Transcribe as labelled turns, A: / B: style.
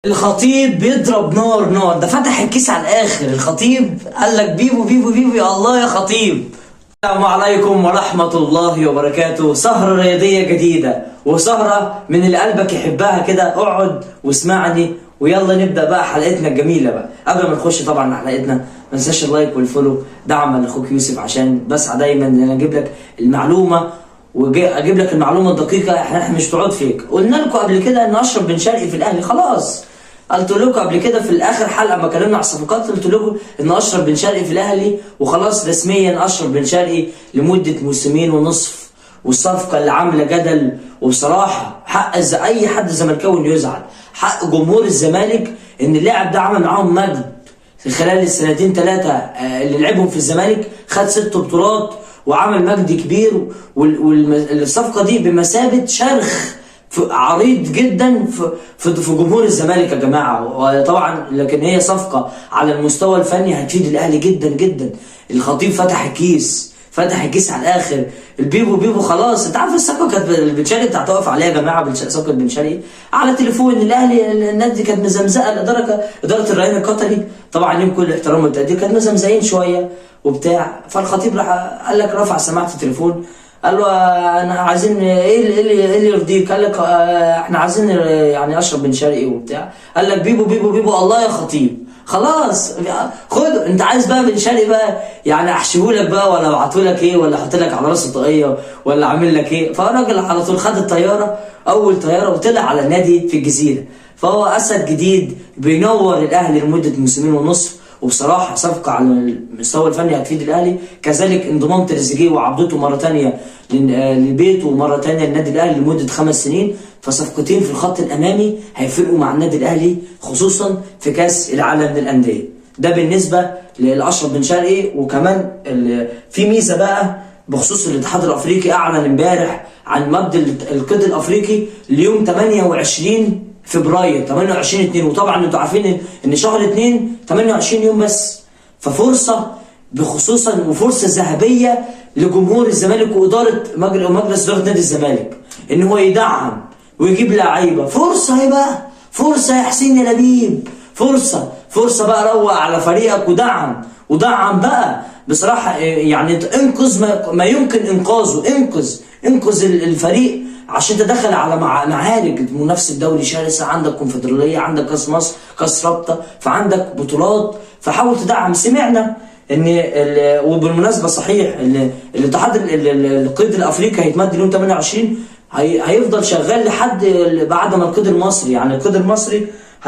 A: الخطيب بيضرب نار نار، ده فتح الكيس على الاخر. الخطيب قال لك بيبو بيبو بيبو يا الله يا خطيب. السلام عليكم ورحمة الله وبركاته. سهرة رياضية جديدة وسهرة من اللي قلبك يحبها كده. اقعد واسمعني ويلا نبدأ بقى حلقتنا الجميلة بقى. قبل ما نخش طبعا على حلقتنا ما تنساش اللايك والفولو دعما لاخوك يوسف، عشان بسعى دايما ان انا اجيب لك المعلومة واجيب لك المعلومة الدقيقة. احنا مش بتقعد فيك. قلنا لكم قبل كده ان اشرف بن شرقي في الاهلي خلاص. قلت لكم قبل كده في الاخر حلقه ما اتكلمنا على الصفقات، قلت لكم ان اشرف بن شرقي في الاهلي وخلاص رسميا اشرف بن شرقي لمده موسمين ونصف، والصفقه اللي عامله جدل. وبصراحه حق اي حد زملكاوي انه يزعل، حق جمهور الزمالك ان اللاعب ده عمل معاهم مجد في خلال السنتين ثلاثه اللي لعبهم في الزمالك. خد 6 بطولات وعمل مجد كبير، والصفقه دي بمثابه شرخ عريض جدا في جمهور الزمالك يا جماعه. وطبعا لكن هي صفقه على المستوى الفني هتفيد الاهلي جدا جدا. الخطيب فتح الكيس على الاخر. البيبو بيبو خلاص. انت عارف الصفقه كانت بن شرقي بتاعت تقف عليها يا جماعه. صفقه بن شرقي على تليفون الاهلي، النادي كانت مزمزقه. اداره الرهان القطري طبعا ليهم كل احترام والتقدير، كانت مزمزقين شويه وبتاع. فالخطيب راح قال لك رفع سماعه التليفون قال له انا عايزين ايه اللي يرضيك؟ قال لك احنا عايزين يعني اشرف بن شرقي وبتاع. قال لك بيبو بيبو بيبو الله يا خطيب. خلاص خد انت عايز بقى بن شرقي بقى، يعني احشيهولك بقى ولا ابعتهولك ايه ولا احط لك على راسه طاقيه ولا اعمل لك ايه؟ فالراجل على طول خد الطياره، اول طياره، وطلع على النادي في الجزيره. فهو اسد جديد بينور الاهلي لمده موسمين ونصف. وبصراحه صفقه على المستوى الفني هتفيد الاهلي. كذلك انضمام تريزيجيه وعودته مره ثانيه لبيته ومره ثانيه للنادي الاهلي لمده 5 سنين. فصفقتين في الخط الامامي هيفرقوا مع النادي الاهلي خصوصا في كاس العالم للانديه. ده بالنسبه لاشرف بن شرقي. وكمان في ميزه بقى بخصوص الاتحاد الافريقي، اعلن امبارح عن مد القيد الافريقي ليوم 28 فبراير 28/2. وطبعا انتوا عارفين ان شهر 2 28 يوم بس. ففرصه بخصوصا وفرصه ذهبيه لجمهور الزمالك واداره مجلس اداره نادي الزمالك ان هو يدعم ويجيب لعيبه. فرصه ايه بقى؟ فرصه يا حسين يا لبيب. فرصه بقى روق على فريقك ودعم بقى بصراحه. يعني انقذ ما يمكن انقاذه. انقذ الفريق عشان تدخل على معارك منافسه الدوري شرسه. عندك كونفدراليه، عندك كاس مصر، كاس رابطه، فعندك بطولات. فحاول تدعم. سمعنا ان وبالمناسبه صحيح الاتحاد القيد الافريقي هيتمد ليوم 28، هيفضل شغال لحد بعد ما القيد المصري، يعني القيد المصري